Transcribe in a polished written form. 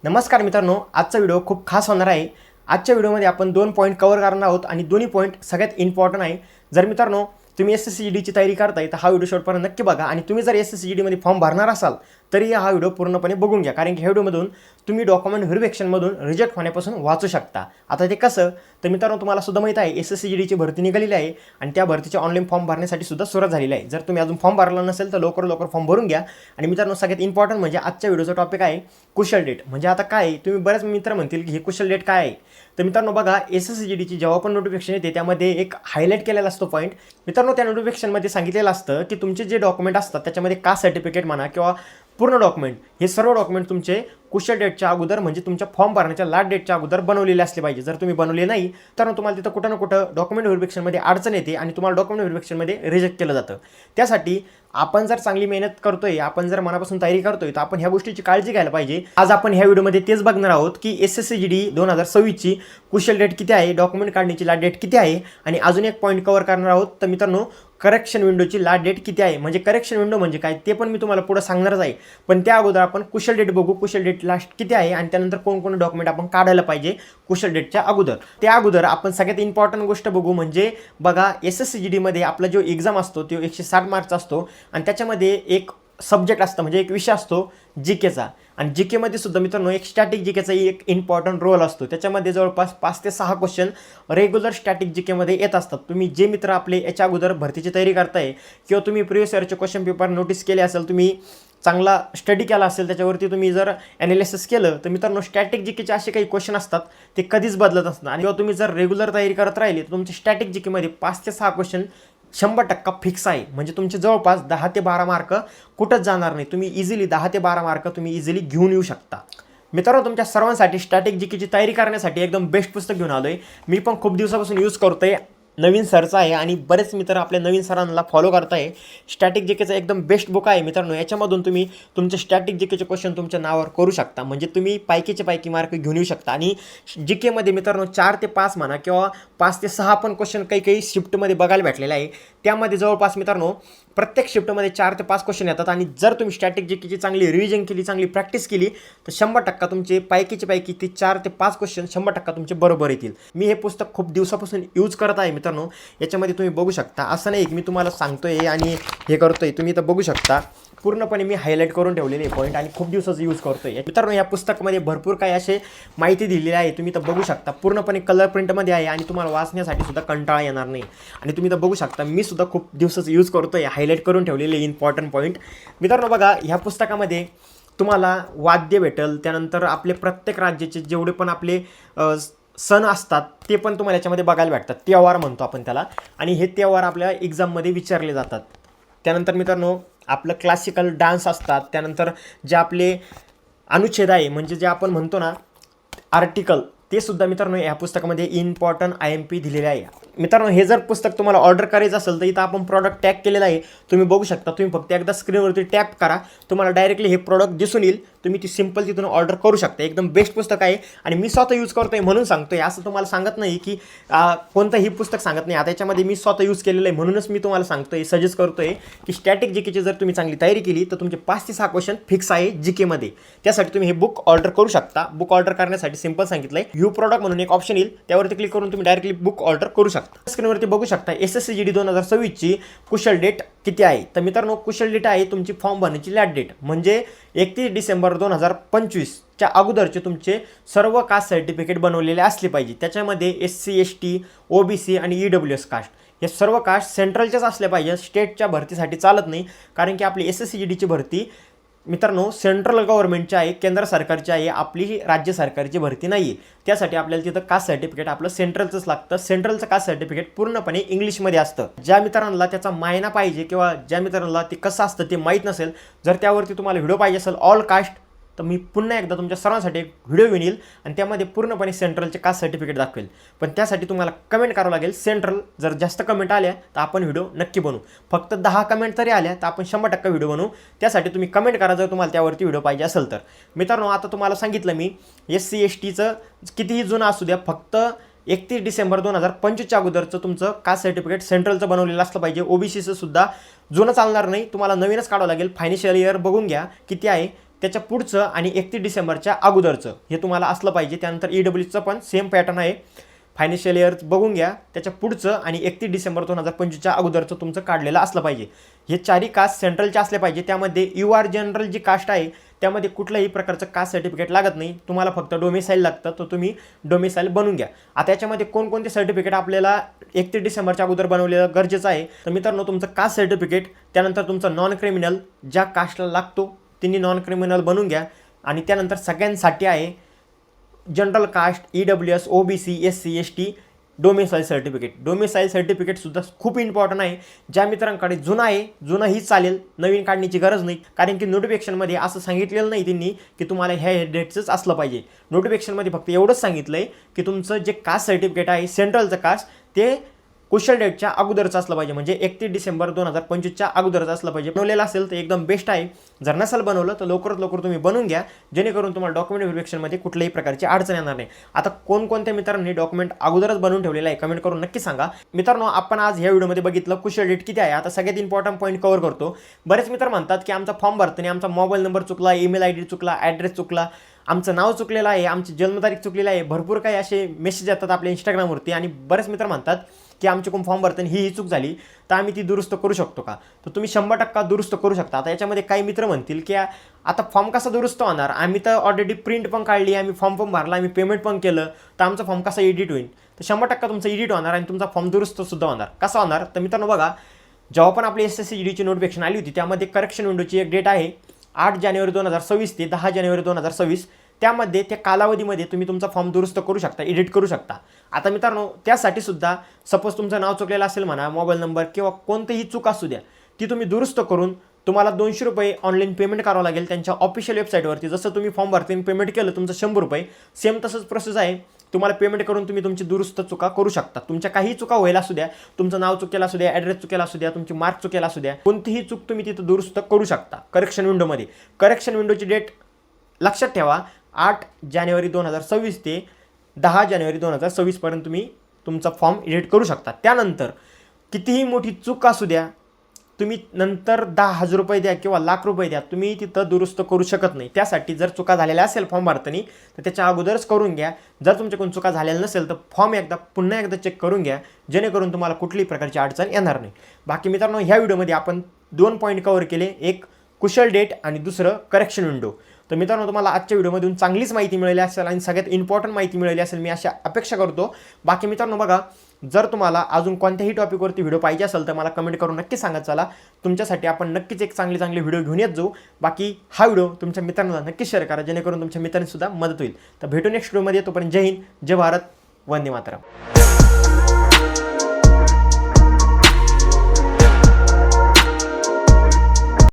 नमस्कार मित्रांनो, आजचा व्हिडिओ खूप खास होणार आहे। आजच्या व्हिडिओमध्ये आपण 2 पॉईंट कव्हर करणार आहोत आणि दोन्ही पॉईंट सगळ्यात इम्पॉर्टंट आहे। जर मित्रांनो तुम्ही एसएससीजीडीची तयारी करताय तर हा व्हिडिओ शेवटपर्यंत नक्की बघा आणि तुम्ही जर एसएससीजीडीमध्ये फॉर्म भरणार असाल तरी हा व्हिडिओ पूर्णपणे बघून घ्या, कारण की ह्या व्हिडिओमधून तुम्ही डॉक्युमेंट व्हेरिफिकेशनमधून रिजेक्ट होण्यापासून वाचू शकता। आता ते कसं तर मित्रांनो, तुम्हाला सुद्धा माहिती आहे एसएससीजीडीची भरती निघालेली आहे आणि त्या भरतीचे ऑनलाईन फॉर्म भरण्यासाठी सुद्धा सुरुवात झालेली आहे। जर तुम्ही अजून फॉर्म भरला नसेल तर लवकर फॉर्म भरून घ्या। आणि मित्रांनो, सगळ्यात इम्पॉर्टंट म्हणजे आजच्या व्हिडिओचा टॉपिक आहे कुशल डेट। म्हणजे आता काय, तुम्ही बरेच मित्र म्हणतील की हे कुशल डेट काय आहे। तर मित्रांनो बघा, एसएससीजीडीची जेव्हा पण नोटिफिकेशन येते त्यामध्ये एक हायलाईट केलेला असतो पॉईंट। मित्रांनो, त्या नोटिफिकेशनमध्ये सांगितलेलं असतं की तुमचे जे डॉक्युमेंट असतात त्याच्यामध्ये कास्ट सर्टिफिकेट म्हणा किंवा पूर्ण डॉक्युमेंट, हे सर्व डॉक्युमेंट तुमचे कुशल डेटच्या अगोदर म्हणजे तुमच्या फॉर्म भरण्याच्या लास्ट डेटच्या अगोदर बनवलेले असले पाहिजे। जर तुम्ही बनवले नाही तर तुम्हाला तिथं कुठं ना कुठं डॉक्युमेंट व्हेरिफिकेशनमध्ये अडचण येते आणि तुम्हाला डॉक्युमेंट व्हेरिफिकेशनमध्ये रिजेक्ट केलं जातं। त्यासाठी आपण जर चांगली मेहनत करतोय, आपण जर मनापासून तयारी करतोय तर आपण ह्या गोष्टीची काळजी घ्यायला पाहिजे। आज आपण ह्या व्हिडिओमध्ये तेच बघणार आहोत की एसएससीजीडी 2026ची कुशल डेट किती आहे, डॉक्युमेंट काढण्याची लास्ट डेट किती आहे आणि अजून एक पॉईंट कव्हर करणार आहोत। तर मित्रांनो, करेक्शन विंडोची लास्ट डेट किती आहे, म्हणजे करेक्शन विंडो म्हणजे काय ते पण मी तुम्हाला पुढे सांगणारच आहे। पण त्या अगोदर आपण कुशल डेट बघू, कुशल डेट लास्ट किती आहे आणि त्यानंतर कोणकोणते डॉक्युमेंट आपण काढायला पाहिजे कुशल डेटच्या अगोदर। त्या अगोदर आपण सगळ्यात इम्पॉर्टंट गोष्ट बघू, म्हणजे बघा एसएससीजीडीमध्ये आपला जो एक्झाम असतो तो 160 मार्कचा असतो आणि त्याच्यामध्ये एक सब्जेक्ट असतं म्हणजे एक विषय असतो जीकेचा। आणि जीकेमध्ये सुद्धा मित्रांनो एक स्टॅटिक जीकेचा एक इम्पॉर्टंट रोल असतो। त्याच्यामध्ये जवळपास 5 ते 6 क्वेश्चन रेग्युलर स्टॅटिक जीकेमध्ये येत असतात। तुम्ही जे मित्र आपले याच्या अगोदर भरतीची तयारी करताय किंवा तुम्ही प्रिव्हियस इयरचे क्वेश्चन पेपर नोटीस केले असेल, तुम्ही चांगला स्टडी केला असेल, त्याच्यावरती तुम्ही जर ॲनालिसिस केलं तर मित्रांनो स्टॅटिक जीकेचे असे काही क्वेश्चन असतात ते कधीच बदलत असतात। आणि किंवा तुम्ही जर रेग्युलर तयारी करत राहिली तर तुमचे स्टॅटिक जीकेमध्ये 5 ते 6 क्वेश्चन 100% फिक्स आहे। म्हणजे तुमचे जवळपास 10 ते 12 मार्क कुठंच जाणार नाही। तुम्ही इझिली 10 ते 12 मार्क तुम्ही इझिली घेऊन येऊ शकता। मित्रांनो, तुमच्या सर्वांसाठी स्टॅटिक जीकेची तयारी करण्यासाठी एकदम बेस्ट पुस्तक घेऊन आलोय। मी पण खूप दिवसापासून यूज करतोय, नवीन सरचा आहे आणि बरेच मित्र आपल्या नवीन सरांना फॉलो करताय। स्टॅटिक जीकेचं एकदम बेस्ट बुक आहे मित्रांनो। याच्यामधून तुम्ही तुमचे स्टॅटिक जीकेचे क्वेश्चन तुमच्या नावावर करू शकता, म्हणजे तुम्ही पैकीचे पैकी मार्क घेऊन येऊ शकता। आणि जीकेमध्ये मित्रांनो 4 ते 5 म्हणा किंवा 5 ते 6 पण क्वेश्चन काही शिफ्टमध्ये बघायला भेटलेला आहे। त्यामध्ये जवळपास मित्रांनो प्रत्येक शिफ्टमध्ये 4 ते 5 क्वेश्चन येतात आणि जर तुम्ही स्टॅटिक जीकेची चांगली रिव्हिजन केली, चांगली प्रॅक्टिस केली तर 100% तुमचे पैकीचे पैकी ते 4 ते 5 क्वेश्चन 100% तुमचे बरोबर येतील। मी हे पुस्तक खूप दिवसापासून यूज करत आहे मित्रांनो। याच्यामध्ये तुम्ही बघू शकता, असं नाही की मी तुम्हाला सांगतोय आणि हे करतोय, तुम्ही तर बघू शकता पूर्णपणे मी हायलाईट करून ठेवलेले पॉईंट आणि खूप दिवसाचं यूज करतोय मित्रांनो। या पुस्तकामध्ये भरपूर काही असे माहिती दिलेली आहे, तुम्ही तर बघू शकता पूर्णपणे कलर प्रिंटमध्ये आहे आणि तुम्हाला वाचण्यासाठी सुद्धा कंटाळा येणार नाही। आणि तुम्ही तर बघू शकता मी सुद्धा खूप दिवसाचं यूज करतोय, हायलाईट करून ठेवलेले इम्पॉर्टंट पॉईंट। मित्रांनो बघा, ह्या पुस्तकामध्ये तुम्हाला वाद्य भेटेल, त्यानंतर आपले प्रत्येक राज्याचे जेवढे पण आपले सण असतात ते पण तुम्हाला याच्यामध्ये बघायला भेटतात। त्योहार म्हणतो आपण त्याला, आणि हे त्योहार आपल्या एक्झाममध्ये विचारले जातात। त्यानंतर मित्रांनो आपलं क्लासिकल डान्स असतात, त्यानंतर जे आपले अनुच्छेद आहे म्हणजे जे आपण म्हणतो ना आर्टिकल, ते सुद्धा मित्रांनो या पुस्तकामध्ये इम्पॉर्टंट IMP दिलेले आहे। मित्रांनो, हे जर पुस्तक तुम्हाला ऑर्डर करायचं असेल तर इथं आपण प्रॉडक्ट टॅग केलेला आहे, तुम्ही बघू शकता। तुम्ही फक्त एकदा स्क्रीनवरती टॅप करा, तुम्हाला डायरेक्टली हे प्रॉडक्ट दिसून येईल, तुम्ही ती सिंपल तिथून ऑर्डर करू शकता। एकदम बेस्ट पुस्तक आहे आणि मी स्वतः यूज करतोय म्हणून सांगतोय, असं तुम्हाला सांगत नाही की कोणतंही पुस्तक सांगत नाही। आता याच्यामध्ये मी स्वतः यूज केलेलं आहे म्हणूनच मी तुम्हाला सांगतोय, सजेस्ट करतोय की स्टॅटिक जीकेची जर तुम्ही चांगली तयारी केली तर तुमचे 5 ते 6 क्वेश्चन फिक्स आहे जीकेमध्ये। त्यासाठी तुम्ही हे बुक ऑर्डर करू शकता। बुक ऑर्डर करण्यासाठी सिंपल सांगितलंय, व्ह्यू प्रॉडक्ट म्हणून एक ऑप्शन येईल, त्यावरती क्लिक करून तुम्ही डायरेक्टली बुक ऑर्डर करू शकता। स्क्रीनवरती बघू शकता एसएससीजीडी 2026ची कुशल डेट किती आहे। तर मित्रांनो, कुशल डेट आहे तुमची फॉर्म भरण्याची लास्ट डेट, म्हणजे 31 डिसेंबर 2025च्या अगोदरचे तुमचे सर्व कास्ट सर्टिफिकेट बनवलेले असले पाहिजे। त्याच्यामध्ये SC ST OBC आणि EWS कास्ट, हे सर्व कास्ट सेंट्रलच्याच असल्या पाहिजे, स्टेटच्या भरतीसाठी चालत नाही। कारण की आपली एसएससीजीडीची भरती मित्रांनो सेंट्रल गव्हर्नमेंटची आहे, केंद्र सरकारची आहे, आपली राज्य सरकारची भरती नाही आहे। त्यासाठी आपल्याला तिथं कास्ट सर्टिफिकेट आपलं सेंट्रलचंच लागतं। सेंट्रलचं कास्ट सर्टिफिकेट पूर्णपणे इंग्लिशमध्ये असतं। ज्या मित्रांना त्याचा मायना पाहिजे किंवा ज्या मित्रांना ते कसं असतं ते माहीत नसेल, जर त्यावरती तुम्हाला व्हिडिओ पाहिजे असेल ऑल कास्ट, तर मी पुन्हा एकदा तुमच्या सर्वांसाठी एक व्हिडिओ घेऊन येईल आणि त्यामध्ये पूर्णपणे सेंट्रलचे कास्ट सर्टिफिकेट दाखवेल। पण त्यासाठी तुम्हाला कमेंट करावं लागेल सेंट्रल। जर जास्त कमेंट आल्या तर आपण व्हिडिओ नक्की बनवू, फक्त 10 कमेंट तरी आल्या तर आपण 100% व्हिडिओ बनवू। त्यासाठी तुम्ही कमेंट करा जर तुम्हाला त्यावरती व्हिडिओ पाहिजे असेल तर। मित्रांनो, आता तुम्हाला सांगितलं मी SC STचं कितीही जुनं असू द्या, फक्त 31 डिसेंबर 2025च्या अगोदरचं तुमचं कास्ट सर्टिफिकेट सेंट्रलचं बनवलेलं असलं पाहिजे। OBCचं सुद्धा जुनं चालणार नाही, तुम्हाला नवीनच काढावं लागेल। फायनान्शियल इयर बघून घ्या किती आहे, त्याच्या पुढचं आणि 31 डिसेंबरच्या अगोदरचं हे तुम्हाला असलं पाहिजे. त्यानंतर EWचं पण सेम पॅटर्न आहे. फायनान्शियल इयर बघून घ्या, त्याच्या पुढचं आणि 31 डिसेंबर 2025च्या अगोदरचं तुमचं काढलेलं असलं पाहिजे. हे चारही कास्ट सेंट्रलचे असले पाहिजे. त्यामध्ये UR जनरल जी कास्ट आहे त्यामध्ये कुठल्याही प्रकारचं कास्ट सर्टिफिकेट लागत नाही. तुम्हाला फक्त डोमिसाईल लागतं, तर तुम्ही डोमिसाईल बनवून घ्या. आता याच्यामध्ये कोणकोणते सर्टिफिकेट आपल्याला 31 डिसेंबरच्या अगोदर बनवलेलं गरजेचं आहे. तर मित्रांनो, तुमचं कास्ट सर्टिफिकेट, त्यानंतर तुमचं नॉन क्रिमिनल ज्या कास्टला लागतो त्यांनी नॉन क्रिमिनल बनवून घ्या. आणि त्यानंतर सगळ्यांसाठी आहे general caste, EWS, OBC, SC, ST domicile certificate. Domicile सर्टिफिकेटसुद्धा खूप इम्पॉर्टंट आहे. ज्या मित्रांकडे जुनं आहे, जुनंही चालेल, नवीन काढण्याची गरज नाही. कारण की नोटिफिकेशनमध्ये असं सांगितलेलं नाही त्यांनी की तुम्हाला ह्या डेटचंच असलं पाहिजे. नोटिफिकेशनमध्ये फक्त एवढंच सांगितलं आहे की तुमचं जे कास्ट सर्टिफिकेट आहे सेंट्रलचं कास्ट ते क्रुशियल डेटच्या अगोदरचं असलं पाहिजे. म्हणजे 31 डिसेंबर 2025च्या अगोदरचं असलं पाहिजे. बनवलेलं असेल तर एकदम बेस्ट आहे. जर नसेल बनवलं तर लवकरात लवकर तुम्ही बनवून घ्या, जेणेकरून तुम्हाला डॉक्युमेंट व्हेरिफिकेशनमध्ये कुठल्याही प्रकारची अडचण येणार नाही. आता कोणकोणत्या मित्रांनी डॉक्युमेंट अगोदरच बनवून ठेवलेलं आहे कमेंट करून नक्की सांगा. मित्रांनो, आपण आज ह्या व्हिडिओमध्ये बघितलं क्रुशियल डेट किती आहे. आता सगळ्यात इम्पॉर्टंट पॉईंट कव्हर करतो. बरेच मित्र म्हणतात की आमचा फॉर्म भरताना आमचा मोबाईल नंबर चुकला, ईमेल ID चुकला, ॲड्रेस चुकला, आमचं नाव चुकलेलं आहे, आमची जन्मतारीख चुकलेली आहे. भरपूर काही असे मेसेज येतात आपल्या इंस्टाग्रामवरती. आणि बरेच मित्र म्हणतात की आमच्याकडून फॉर्म भरताना ही चूक झाली, तर आम्ही ती दुरुस्त करू शकतो का? तर तुम्ही 100% दुरुस्त करू शकता. आता याच्यामध्ये काही मित्र म्हणतील की आता फॉर्म कसा दुरुस्त होणार, आम्ही तर ऑलरेडी प्रिंट पण काढली, आम्ही फॉर्म पण भरला, आम्ही पेमेंट पण केलं, तर आमचा फॉर्म कसा एडिट होईल? तर 100% तुमचं एडिट होणार आणि तुमचा फॉर्म दुरुस्तसुद्धा होणार. कसा होणार? तर मित्रांनो बघा, जेव्हा पण आपली SSCGDची नोटिफिकेशन आली होती त्यामध्ये करेक्शन विंडोची एक डेट आहे 8 जानेवारी 2026 ते 10 जानेवारी 2026. त्यामध्ये त्या कालावधीमध्ये तुम्ही तुमचा फॉर्म दुरुस्त करू शकता, एडिट करू शकता. आता मित्रांनो, त्यासाठी सुद्धा सपोज तुमचं नाव चुकलेलं असेल म्हणा, मोबाईल नंबर किंवा कोणतीही चूक असू द्या, ती तुम्ही दुरुस्त करून तुम्हाला 200 रुपये ऑनलाईन पेमेंट करावं लागेल त्यांच्या ऑफिशियल वेबसाईटवरती. जसं तुम्ही फॉर्म भरताना पेमेंट केलं तुमचं 100 रुपये, सेम तसंच प्रोसेस आहे. तुम्हाला पेमेंट करून तुम्ही तुमची दुरुस्त चुका करू शकता. तुमच्या काही चुका व्हायला असू द्या, तुमचं नाव चुकेला असू द्या, ॲड्रेस चुकेला असू द्या, तुमची मार्क चुकेला असू द्या, कोणतीही चूक तुम्ही तिथं दुरुस्त करू शकता करेक्शन विंडोमध्ये. करेक्शन विंडोची डेट लक्षात ठेवा, 8 जानेवारी 2026 ते 10 जानेवारी 2026 पर्यंत तुम्ही तुमचा फॉर्म एडिट करू शकता. त्यानंतर कितीही मोठी चूक असू द्या, तुम्ही नंतर 10,000 रुपये द्या किंवा लाख रुपये द्या, तुम्ही तिथं दुरुस्त करू शकत नाही. त्यासाठी जर चुका झालेल्या असेल फॉर्म भरताना तर त्याच्या अगोदरच करून घ्या. जर तुमच्याकडून चुका झालेल्या नसेल तर फॉर्म पुन्हा एकदा चेक करून घ्या, जेणेकरून तुम्हाला कुठलीही प्रकारची अडचण येणार नाही. बाकी मित्रांनो, ह्या व्हिडिओमध्ये आपण 2 पॉईंट कव्हर केले, एक कुशल डेट आणि दुसरं करेक्शन विंडो. तर मित्रांनो, तुम्हाला आजच्या व्हिडिओमधून चांगलीच माहिती मिळाली असेल आणि सगळ्यात इम्पॉर्टंट माहिती मिळाली असेल, मी अशा अपेक्षा करतो. बाकी मित्रांनो बघा, जर तुम्हाला अजून कोणत्याही टॉपिकवरती व्हिडिओ पाहिजे असेल तर मला कमेंट करून नक्की सांगा. चला, तुमच्यासाठी आपण नक्कीच एक चांगले व्हिडिओ घेऊन येत जाऊ. बाकी हा व्हिडिओ तुमच्या मित्रांना नक्की शेअर करा, जेणेकरून तुमच्या मित्रांनी सुद्धा मदत होईल. तर भेटू नेक्स्ट व्हिडिओमध्ये. तोपर्यंत जय हिंद, जय भारत, वंदे मातरम.